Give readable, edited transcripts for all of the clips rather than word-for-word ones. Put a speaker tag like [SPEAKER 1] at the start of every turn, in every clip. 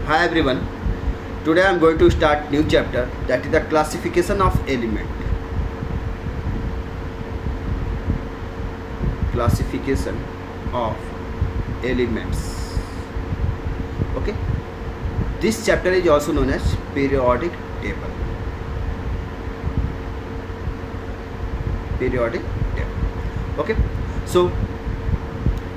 [SPEAKER 1] Hi everyone. Today I am going to start new chapter, that is the classification of element. Classification of elements. Okay. This chapter is also known as periodic table. Periodic table. Okay. So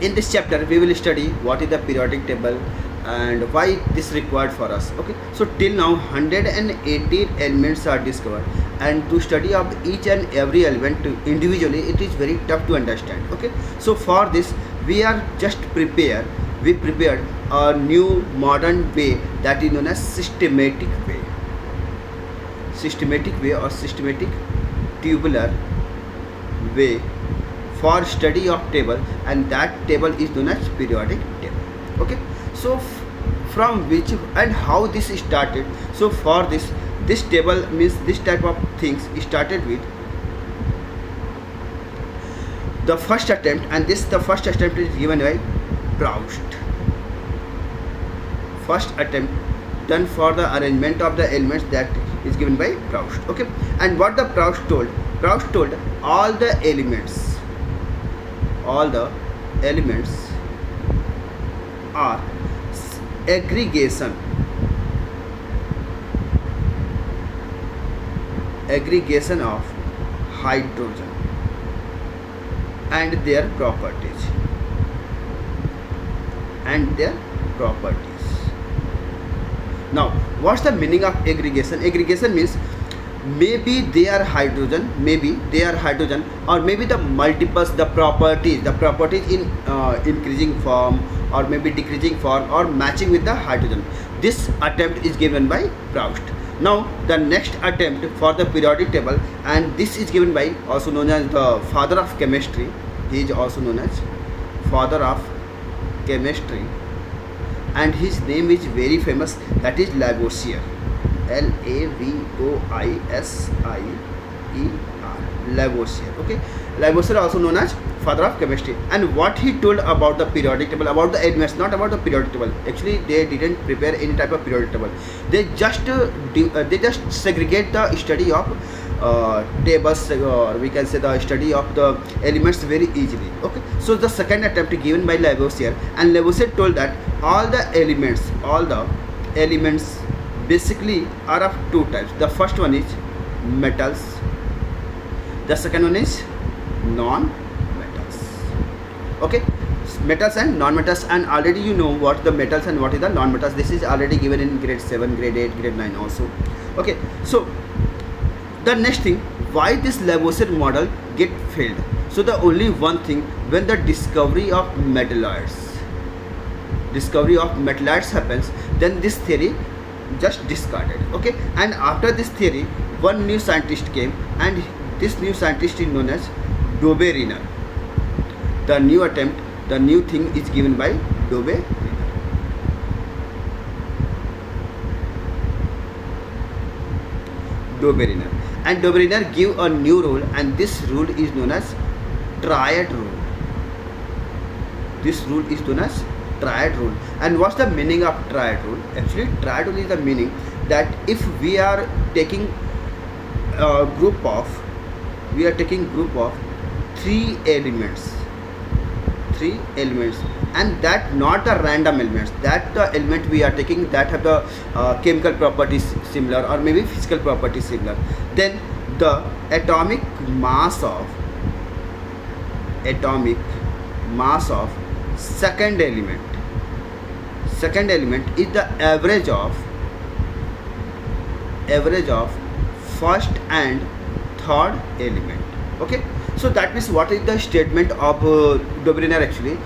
[SPEAKER 1] in this chapter we will study what is the periodic table and why this required for us. Okay, so till now 118 elements are discovered, and to study of each and every element individually, it is very tough to understand. Okay, so for this we are just we prepared a new modern way, that is known as systematic way or systematic tubular way for study of table, and that table is known as periodic table. Okay, so from which and how this started. So for this table means this type of things started with the first attempt, and the first attempt is given by Proust. First attempt done for the arrangement of the elements, that is given by Proust. Okay, and what the Proust told all the elements are aggregation of hydrogen and their properties. Now what's the meaning of aggregation? Aggregation means maybe they are hydrogen, or maybe the multiples, the properties in increasing form or maybe decreasing form or matching with the hydrogen. This attempt is given by Proust. Now the next attempt for the periodic table, and this is given by, also known as the father of chemistry. He is also known as father of chemistry, and his name is very famous, that is Lavoisier. Lavoisier. Lavoisier. Okay, Lavoisier also known as father of chemistry. And what he told about the periodic table, about the elements, not about the periodic table. Actually they didn't prepare any type of periodic table. They just segregate the study of tables, or we can say the study of the elements very easily. Okay, so the second attempt given by Lavoisier, and Lavoisier told that all the elements basically are of two types. The first one is metals, the second one is non-metals. Okay, metals and non-metals, and already you know what the metals and what is the non-metals. This is already given in grade 7, grade 8, grade 9 also. Okay, so the next thing, why this Lavoisier model get failed? So the only one thing, when the discovery of metalloids happens, then this theory just discarded. Okay, and after this theory one new scientist came, and this new scientist is known as Dobbe-Riner. The new thing is given by Dobbe-Riner. And Dobbe-Riner give a new rule, and this rule is known as triad rule. And what's the meaning of triad rule? Actually triad rule is the meaning that if we are taking a group of three elements, and that not the random elements, that the element we are taking that have the chemical properties similar or maybe physical properties similar, then the atomic mass of second element is the average of first and third element. Okay, so that means what is the statement of Dobbe-Riner? Actually,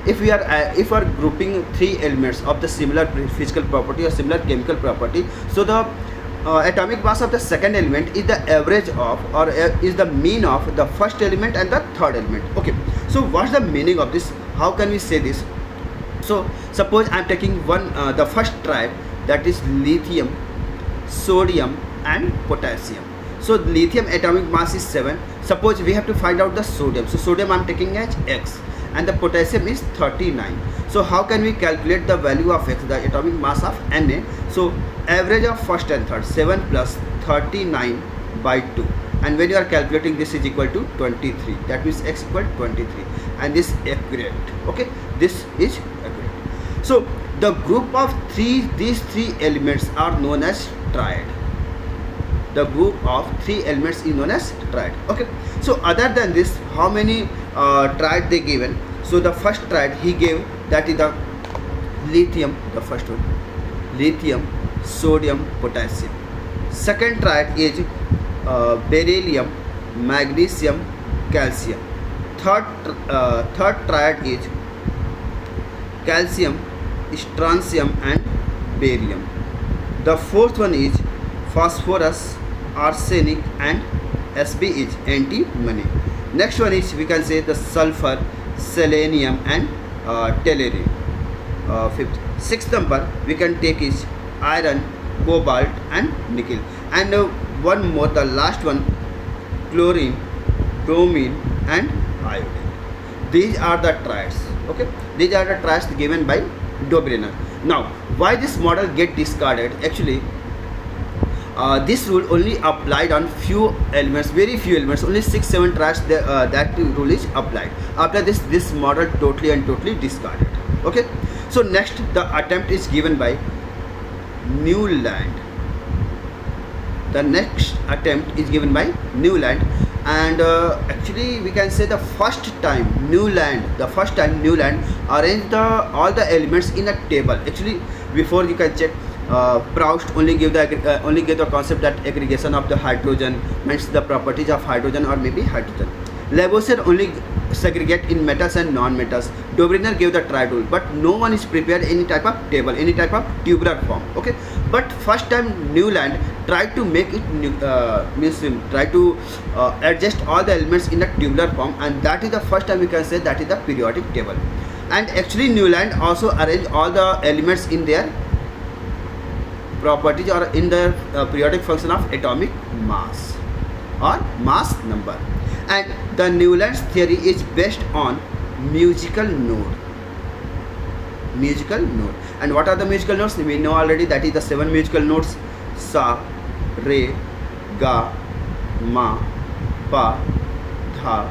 [SPEAKER 1] if we are grouping three elements of the similar physical property or similar chemical property, so the atomic mass of the second element is the average of, or is the mean of, the first element and the third element. Okay, so what's the meaning of this? How can we say this? So suppose I am taking the first tribe, that is lithium, sodium and potassium. So lithium atomic mass is 7. Suppose we have to find out the sodium. So sodium I am taking as X, and the potassium is 39. So how can we calculate the value of X, the atomic mass of Na? So average of first and third, 7 plus 39 by 2, and when you are calculating, this is equal to 23. That means X equal 23, and this is accurate. Okay, this is accurate. So the group of these three elements are known as triad. The group of three elements is known as triad. Okay, so other than this, how many triad they given? So the first triad he gave, that is the lithium, the first one, lithium, sodium, potassium. Second triad is beryllium, magnesium, calcium. Third triad is calcium, strontium and barium. The fourth one is phosphorus, arsenic and Sb is antimony. Next one is, we can say, the sulfur, selenium and tellurium. Fifth. Sixth number we can take is iron, cobalt and nickel. And one more, the last one, chlorine, bromine and iodine. These are the triads. Okay, these are the triads given by Dobrynin. Now, why this model get discarded? Actually, this rule only applied on few elements, very few elements, only 6-7 triads. That rule is applied. After this model totally discarded. Okay, so next the attempt is given by Newland. The next attempt is given by Newland, and actually we can say the first time Newland arranged all the elements in a table. Actually, before you can check, Proust only gave the concept that aggregation of the hydrogen means the properties of hydrogen or maybe hydrogen. Lavoisier only segregate in metals and non-metals. Dobrynin gave the triad rule, but no one is prepared any type of table, any type of tubular form. Okay, but first time Newland tried to make it adjust all the elements in a tubular form, and that is the first time we can say that is the periodic table. And actually Newland also arranged all the elements in their properties or in the periodic function of atomic mass or mass number. And the Newland's theory is based on musical node. And what are the musical notes? We know already, that is the 7 musical notes: sa, re, ga, ma, pa, dha,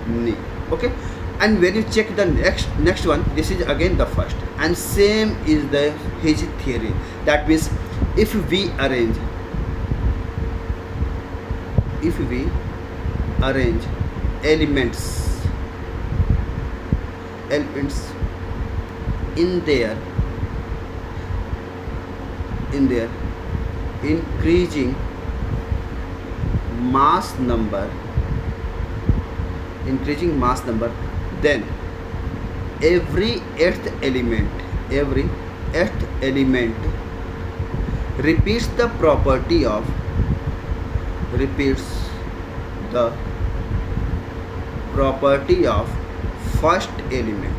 [SPEAKER 1] ni. Okay, and when you check the next one, this is again the first, and same is his theory. That means if we arrange elements in their increasing mass number, then every eighth element repeats the property of first element.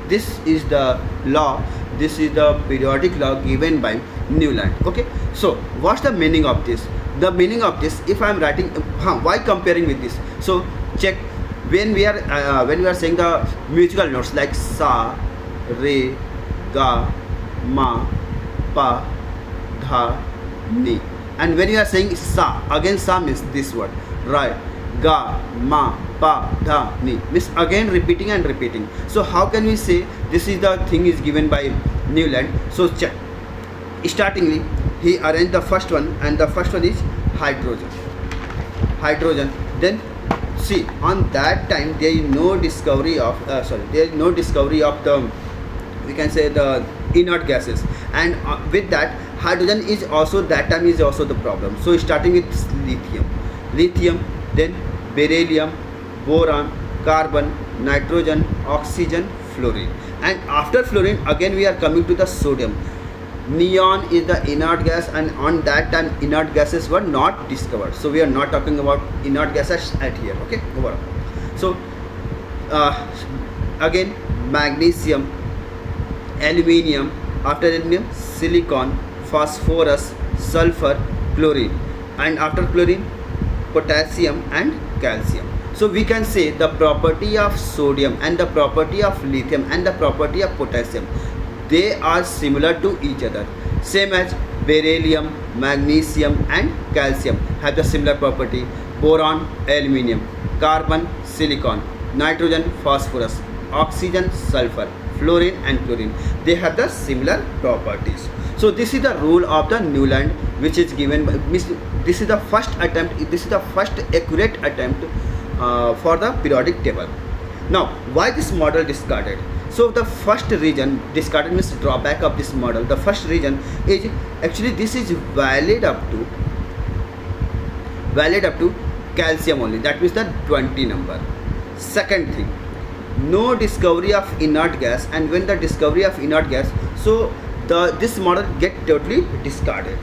[SPEAKER 1] This is the law, this is the periodic law given by Newland. Okay, so what's the meaning of this? The meaning of this, if I am writing, why comparing with this? So check, when we are saying the musical notes like sa, re, ga, ma, pa, dha, ni, and when you are saying sa, again sa means this word, right? Ga, ma, pa, dha, ni means again repeating. So how can we say this is the thing is given by Newland? So check, startingly he arranged the first one, and the first one is hydrogen. Then see, on that time there is no discovery of the, we can say, the inert gases, and with that hydrogen is also that time is also the problem. So starting with lithium, then beryllium, boron, carbon, nitrogen, oxygen, fluorine, and after fluorine again we are coming to the sodium. Neon is the inert gas, and on that time inert gases were not discovered, so we are not talking about inert gases at here. Okay, overall. So again magnesium, aluminium, after aluminium silicon, phosphorus, sulfur, chlorine, and after chlorine potassium and calcium. So we can say the property of sodium and the property of lithium and the property of potassium, they are similar to each other. Same as beryllium, magnesium and calcium have the similar property. Boron, aluminium, carbon, silicon, nitrogen, phosphorus, oxygen, sulfur, fluorine and chlorine, they have the similar properties. So this is the rule of the Newland, which is given by, this is the first attempt, this is the first accurate attempt for the periodic table. Now why this model discarded? So the first reason discarded means drawback of this model. The first reason is actually this is valid up to calcium only, that means the 20 number. Second thing, no discovery of inert gas, and when the discovery of inert gas, so this model get totally discarded.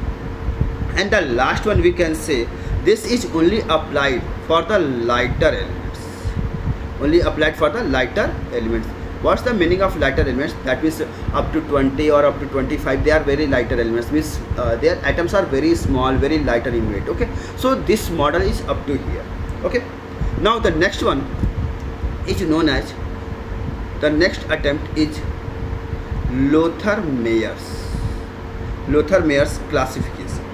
[SPEAKER 1] And the last one we can say, this is only applied for the lighter elements, only applied for the lighter elements. What's the meaning of lighter elements? That means up to 20 or up to 25 they are very lighter elements, means their atoms are very small, very lighter in weight. Okay, so this model is up to here. Okay, now the next one is known as, the next attempt is Lothar-Meyer's classification.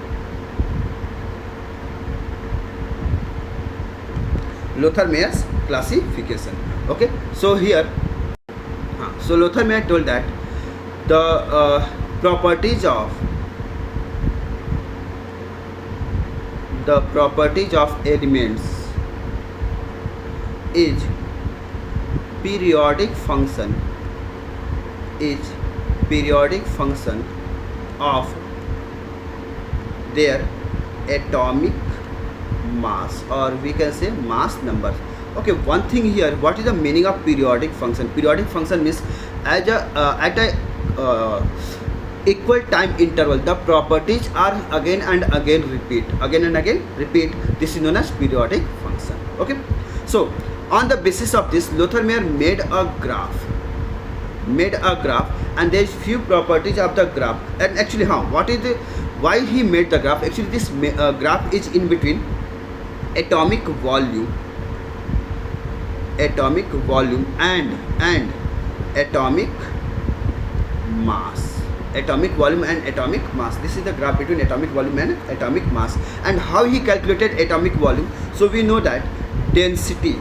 [SPEAKER 1] Lothar-Meyer's classification. Okay, so here so Lothar-Meyer told that the properties of elements is periodic function of their atomic mass, or we can say mass numbers. Okay, one thing here, what is the meaning of periodic function? Periodic function means at a equal time interval the properties are again and again repeat. This is known as periodic function. Okay, so on the basis of this, Lothar-Meyer made a graph, and there is few properties of the graph. And actually why he made the graph? Actually this graph is in between atomic volume and atomic mass. This is the graph between atomic volume and atomic mass. And how he calculated atomic volume? So we know that density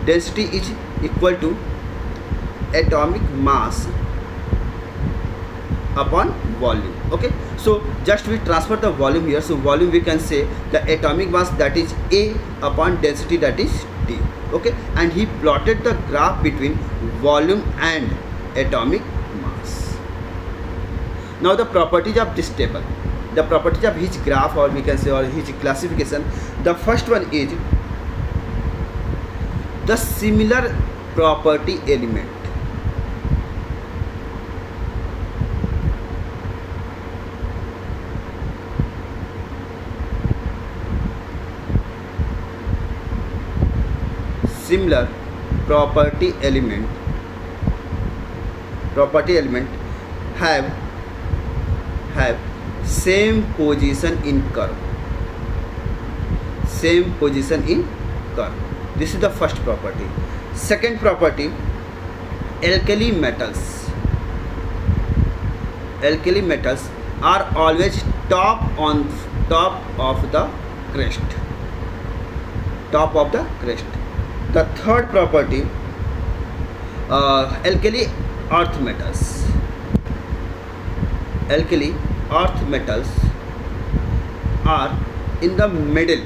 [SPEAKER 1] is equal to atomic mass upon volume. Okay, so just we transfer the volume here. So volume we can say the atomic mass, that is A, upon density, that is T. Okay, and he plotted the graph between volume and atomic mass. Now the properties of this table, the properties of his graph, or we can say, or his classification. The first one is the similar property element. Similar property element have same position in curve. This is the first property. Second property, alkali metals are always top of the crest. The third property, alkali earth metals are in the middle,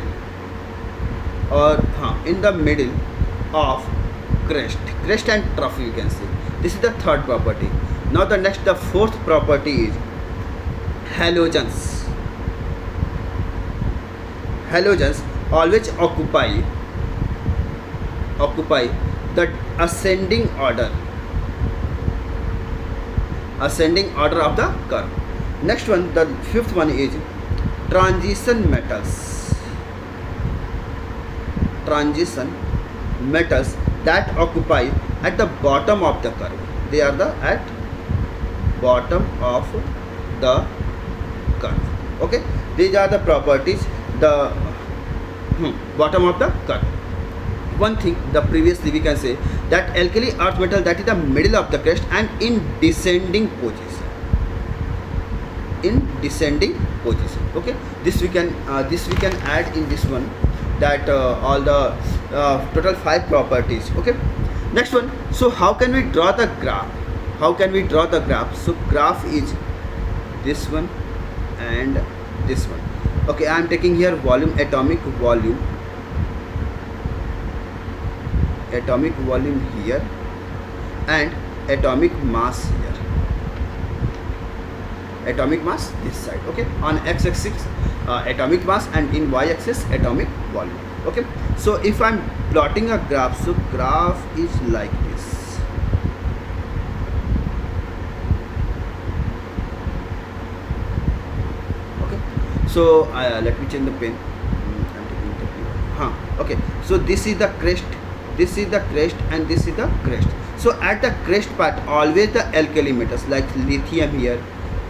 [SPEAKER 1] of crest and trough, you can say. This is the third property. Now the fourth property is halogens. Always occupy the ascending order of the curve. Next one, the fifth one is transition metals that occupy at the bottom of the curve. They are at bottom of the curve. Okay, these are the properties, the bottom of the curve. one thing, the previously we can say that alkali earth metal, that is the middle of the crust and in descending position, in descending position. Okay, this we can add in this one, that all the total 5 properties. Okay, next one. So how can we draw the graph? How can we draw the graph? So graph is this one and this one. Okay, I am taking here volume, atomic volume here, and atomic mass here, atomic mass this side. Okay, on x-axis atomic mass and in y-axis atomic volume. Okay, so if I'm plotting a graph, so graph is like this. Okay, so let me change the pen. I'm taking the pen. Okay, so this is the crest, this is the crest, and this is the crest. So at the crest part, always the alkali metals like lithium here,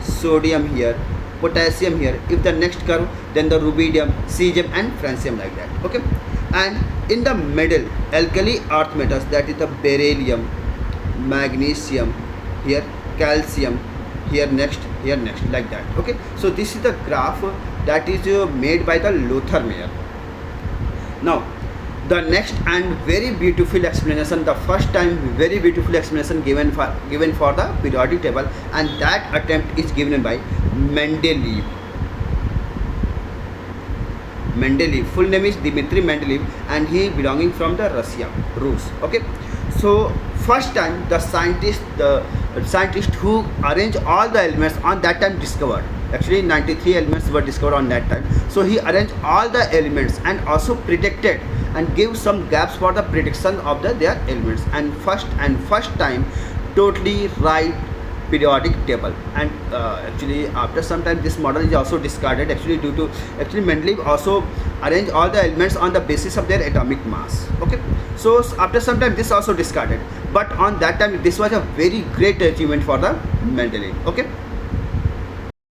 [SPEAKER 1] sodium here, potassium here. If the next curve, then the rubidium, cesium and francium, like that. Okay, and in the middle, alkali earth metals, that is the beryllium, magnesium, here calcium, here next, like that. Okay, so this is the graph that is made by the Lothar Meyer. Now the next and very beautiful explanation, the first time very beautiful explanation given for the periodic table, and that attempt is given by Mendeleev. Mendeleev, full name is Dmitry Mendeleev, and he belonging from the Russia, Rus. Okay, so first time the scientist who arranged all the elements on that time discovered, actually 93 elements were discovered on that time. So he arranged all the elements and also predicted and give some gaps for the prediction of their elements, and first time totally right periodic table. And actually after some time this model is also discarded, actually due to Mendeleev also arranged all the elements on the basis of their atomic mass. Okay, so after some time this also discarded, but on that time this was a very great achievement for the Mendeleev. Okay.